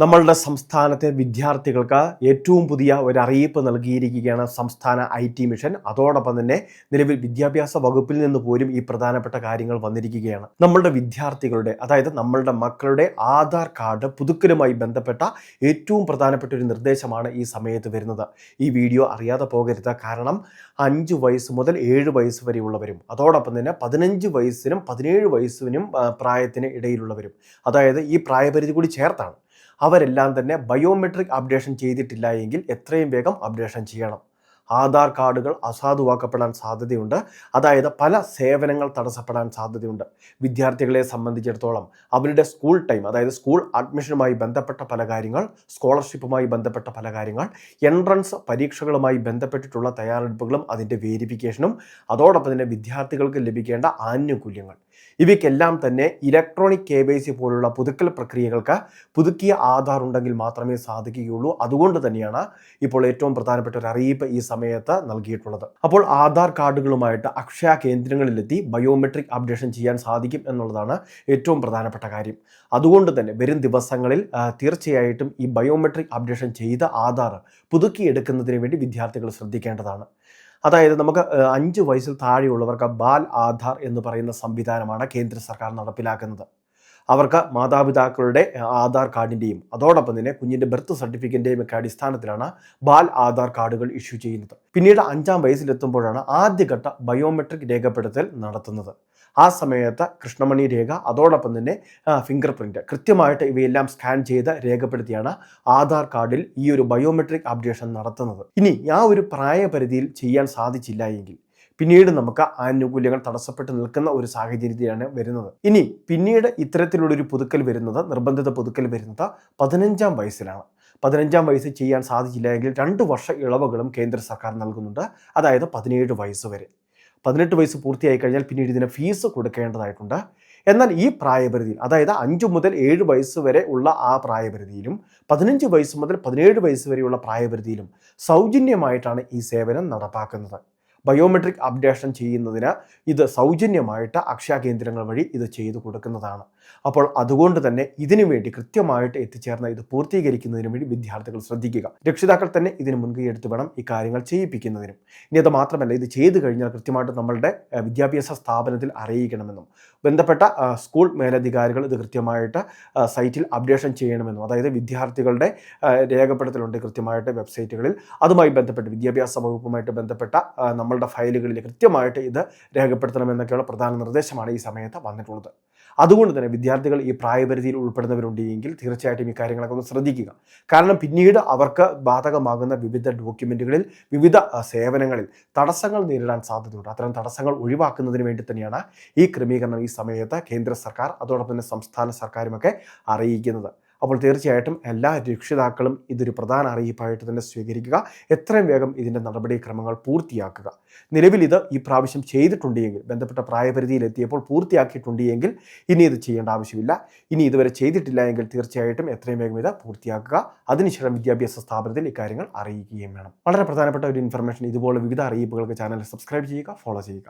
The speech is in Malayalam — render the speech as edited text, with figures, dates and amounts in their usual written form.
നമ്മളുടെ സംസ്ഥാനത്തെ വിദ്യാർത്ഥികൾക്ക് ഏറ്റവും പുതിയ ഒരു അറിയിപ്പ് നൽകിയിരിക്കുകയാണ് സംസ്ഥാന IT മിഷൻ. അതോടൊപ്പം തന്നെ നിലവിൽ വിദ്യാഭ്യാസ വകുപ്പിൽ നിന്ന് പോലും ഈ പ്രധാനപ്പെട്ട കാര്യങ്ങൾ വന്നിരിക്കുകയാണ്. നമ്മളുടെ വിദ്യാർത്ഥികളുടെ, അതായത് നമ്മളുടെ മക്കളുടെ ആധാർ കാർഡ് പുതുക്കലുമായി ബന്ധപ്പെട്ട ഏറ്റവും പ്രധാനപ്പെട്ട ഒരു നിർദ്ദേശമാണ് ഈ സമയത്ത് വരുന്നത്. ഈ വീഡിയോ അറിയാതെ പോകരുത്. കാരണം 5 വയസ്സ് മുതൽ 7 വയസ്സ് വരെയുള്ളവരും, അതോടൊപ്പം തന്നെ 15 വയസ്സിനും 17 വയസ്സിനും പ്രായത്തിന് ഇടയിലുള്ളവരും, അതായത് ഈ പ്രായപരിധി കൂടി ചേർത്താണ്, അവരെല്ലാം തന്നെ ബയോമെട്രിക് അപ്ഡേഷൻ ചെയ്തിട്ടില്ല എങ്കിൽ എത്രയും വേഗം അപ്ഡേഷൻ ചെയ്യണം. ആധാർ കാർഡുകൾ അസാധുവാക്കപ്പെടാൻ സാധ്യതയുണ്ട്. അതായത് പല സേവനങ്ങൾ തടസ്സപ്പെടാൻ സാധ്യതയുണ്ട്. വിദ്യാർത്ഥികളെ സംബന്ധിച്ചിടത്തോളം അവരുടെ സ്കൂൾ ടൈം, അതായത് സ്കൂൾ അഡ്മിഷനുമായി ബന്ധപ്പെട്ട പല കാര്യങ്ങൾ, സ്കോളർഷിപ്പുമായി ബന്ധപ്പെട്ട പല കാര്യങ്ങൾ, എൻട്രൻസ് പരീക്ഷകളുമായി ബന്ധപ്പെട്ടിട്ടുള്ള തയ്യാറെടുപ്പുകളും അതിൻ്റെ വേരിഫിക്കേഷനും, അതോടൊപ്പം തന്നെ വിദ്യാർത്ഥികൾക്ക് ലഭിക്കേണ്ട ആനുകൂല്യങ്ങൾ, ഇവയ്ക്കെല്ലാം തന്നെ ഇലക്ട്രോണിക് KYC പോലുള്ള പുതുക്കൽ പ്രക്രിയകൾക്ക് പുതുക്കിയ ആധാർ ഉണ്ടെങ്കിൽ മാത്രമേ സാധിക്കുകയുള്ളൂ. അതുകൊണ്ട് തന്നെയാണ് ഇപ്പോൾ ഏറ്റവും പ്രധാനപ്പെട്ട ഒരു അറിയിപ്പ് ഈ സമയത്ത് നൽകിയിട്ടുള്ളത്. അപ്പോൾ ആധാർ കാർഡുകളുമായിട്ട് അക്ഷയ കേന്ദ്രങ്ങളിലെത്തി ബയോമെട്രിക് അപ്ഡേഷൻ ചെയ്യാൻ സാധിക്കും എന്നുള്ളതാണ് ഏറ്റവും പ്രധാനപ്പെട്ട കാര്യം. അതുകൊണ്ട് തന്നെ വരും ദിവസങ്ങളിൽ തീർച്ചയായിട്ടും ഈ ബയോമെട്രിക് അപ്ഡേഷൻ ചെയ്ത ആധാർ പുതുക്കിയെടുക്കുന്നതിന് വേണ്ടി വിദ്യാർത്ഥികൾ ശ്രദ്ധിക്കേണ്ടതാണ്. അതായത് നമുക്ക് 5 വയസ്സിൽ താഴെയുള്ളവർക്ക് ബാൽ ആധാർ എന്ന് പറയുന്ന സംവിധാനമാണ് കേന്ദ്ര സർക്കാർ നടപ്പിലാക്കുന്നത്. അവർക്ക് മാതാപിതാക്കളുടെ ആധാർ കാർഡിൻ്റെയും അതോടൊപ്പം തന്നെ കുഞ്ഞിൻ്റെ ബർത്ത് സർട്ടിഫിക്കറ്റിൻ്റെയും ഒക്കെ അടിസ്ഥാനത്തിലാണ് ബാൽ ആധാർ കാർഡുകൾ ഇഷ്യൂ ചെയ്യുന്നത്. പിന്നീട് 5-ാം വയസ്സിലെത്തുമ്പോഴാണ് ആദ്യഘട്ട ബയോമെട്രിക് രേഖപ്പെടുത്തൽ നടത്തുന്നത്. ആ സമയത്ത് കൃഷ്ണമണി രേഖ, അതോടൊപ്പം തന്നെ ഫിംഗർ പ്രിൻറ്റ്, കൃത്യമായിട്ട് ഇവയെല്ലാം സ്കാൻ ചെയ്ത് രേഖപ്പെടുത്തിയാണ് ആധാർ കാർഡിൽ ഈ ഒരു ബയോമെട്രിക് അപ്ഡേഷൻ നടത്തുന്നത്. ഇനി ആ ഒരു പ്രായപരിധിയിൽ ചെയ്യാൻ സാധിച്ചില്ല എങ്കിൽ പിന്നീട് നമുക്ക് ആനുകൂല്യങ്ങൾ തടസ്സപ്പെട്ട് നിൽക്കുന്ന ഒരു സാഹചര്യത്തിലാണ് വരുന്നത്. ഇനി പിന്നീട് ഇത്തരത്തിലുള്ളൊരു പുതുക്കൽ വരുന്നത്, നിർബന്ധിത പുതുക്കൽ വരുന്നത് 15-ാം വയസ്സിലാണ്. 15-ാം വയസ്സിൽ ചെയ്യാൻ സാധിച്ചില്ല എങ്കിൽ 2 വർഷ ഇളവുകളും കേന്ദ്ര സർക്കാർ നൽകുന്നുണ്ട്. അതായത് 17 വയസ്സ് വരെ. 18 വയസ്സ് പൂർത്തിയായി കഴിഞ്ഞാൽ പിന്നീട് ഇതിന് ഫീസ് കൊടുക്കേണ്ടതായിട്ടുണ്ട്. എന്നാൽ ഈ പ്രായപരിധിയിൽ, അതായത് 5 മുതൽ 7 വയസ്സ് വരെ ഉള്ള ആ പ്രായപരിധിയിലും 15 വയസ്സ് മുതൽ 17 വയസ്സ് വരെയുള്ള പ്രായപരിധിയിലും സൗജന്യമായിട്ടാണ് ഈ സേവനം നടപ്പാക്കുന്നത്. ബയോമെട്രിക് അപ്ഡേഷൻ ചെയ്യുന്നതിന് ഇത് സൗജന്യമായിട്ട് അക്ഷയ കേന്ദ്രങ്ങൾ വഴി ഇത് ചെയ്തു കൊടുക്കുന്നതാണ്. അപ്പോൾ അതുകൊണ്ട് തന്നെ ഇതിനു വേണ്ടി കൃത്യമായിട്ട് എത്തിച്ചേർന്ന് ഇത് പൂർത്തീകരിക്കുന്നതിന് വേണ്ടി വിദ്യാർത്ഥികൾ ശ്രദ്ധിക്കുക. രക്ഷിതാക്കൾ തന്നെ ഇതിന് മുൻകൈ എടുത്ത് വേണം ഈ കാര്യങ്ങൾ ചെയ്യിപ്പിക്കുന്നതിനും. ഇനി അത് മാത്രമല്ല, ഇത് ചെയ്തു കഴിഞ്ഞാൽ കൃത്യമായിട്ട് നമ്മളുടെ വിദ്യാഭ്യാസ സ്ഥാപനത്തിൽ അറിയിക്കണമെന്നും, ബന്ധപ്പെട്ട സ്കൂൾ മേലധികാരികൾ ഇത് കൃത്യമായിട്ട് സൈറ്റിൽ അപ്ഡേഷൻ ചെയ്യണമെന്നും, അതായത് വിദ്യാർത്ഥികളുടെ രേഖപ്പെടുത്തലുണ്ട് കൃത്യമായിട്ട് വെബ്സൈറ്റുകളിൽ, അതുമായി ബന്ധപ്പെട്ട് വിദ്യാഭ്യാസ വകുപ്പുമായിട്ട് ബന്ധപ്പെട്ട നമ്മളുടെ ഫയലുകളിൽ കൃത്യമായിട്ട് ഇത് രേഖപ്പെടുത്തണമെന്നൊക്കെയുള്ള പ്രധാന നിർദ്ദേശമാണ് ഈ സമയത്ത് വന്നിട്ടുള്ളത്. അതുകൊണ്ട് തന്നെ വിദ്യാർത്ഥികൾ ഈ പ്രായപരിധിയിൽ ഉൾപ്പെടുന്നവരുണ്ടെങ്കിൽ തീർച്ചയായിട്ടും ഈ കാര്യങ്ങളൊക്കെ ഒന്ന് ശ്രദ്ധിക്കുക. കാരണം പിന്നീട് അവർക്ക് ബാധകമാകുന്ന വിവിധ ഡോക്യുമെൻറ്റുകളിൽ, വിവിധ സേവനങ്ങളിൽ തടസ്സങ്ങൾ നേരിടാൻ സാധ്യതയുണ്ട്. അത്തരം തടസ്സങ്ങൾ ഒഴിവാക്കുന്നതിന് വേണ്ടി തന്നെയാണ് ഈ ക്രമീകരണം ഈ സമയത്ത് കേന്ദ്ര സർക്കാർ അതോടൊപ്പം തന്നെ സംസ്ഥാന സർക്കാരുമൊക്കെ അറിയിക്കുന്നത്. അപ്പോൾ തീർച്ചയായിട്ടും എല്ലാ രക്ഷിതാക്കളും ഇതൊരു പ്രധാന അറിയിപ്പായിട്ട് തന്നെ സ്വീകരിക്കുക. എത്രയും വേഗം ഇതിൻ്റെ നടപടിക്രമങ്ങൾ പൂർത്തിയാക്കുക. നിലവിൽ ഇത് ഈ പ്രാവശ്യം ചെയ്തിട്ടുണ്ടെങ്കിൽ, ബന്ധപ്പെട്ട പ്രായപരിധിയിൽ എത്തിയപ്പോൾ പൂർത്തിയാക്കിയിട്ടുണ്ടെങ്കിൽ ഇനി ഇത് ചെയ്യേണ്ട ആവശ്യമില്ല. ഇനി ഇതുവരെ ചെയ്തിട്ടില്ല എങ്കിൽ തീർച്ചയായിട്ടും എത്രയും വേഗം ഇത് പൂർത്തിയാക്കുക. അതിനുശേഷം വിദ്യാഭ്യാസ സ്ഥാപനത്തിൽ ഇക്കാര്യങ്ങൾ അറിയിക്കുകയും വേണം. വളരെ പ്രധാനപ്പെട്ട ഒരു ഇൻഫർമേഷൻ, ഇതുപോലെ വിവിധ അറിയിപ്പുകൾക്ക് ചാനൽ സബ്സ്ക്രൈബ് ചെയ്യുക, ഫോളോ ചെയ്യുക.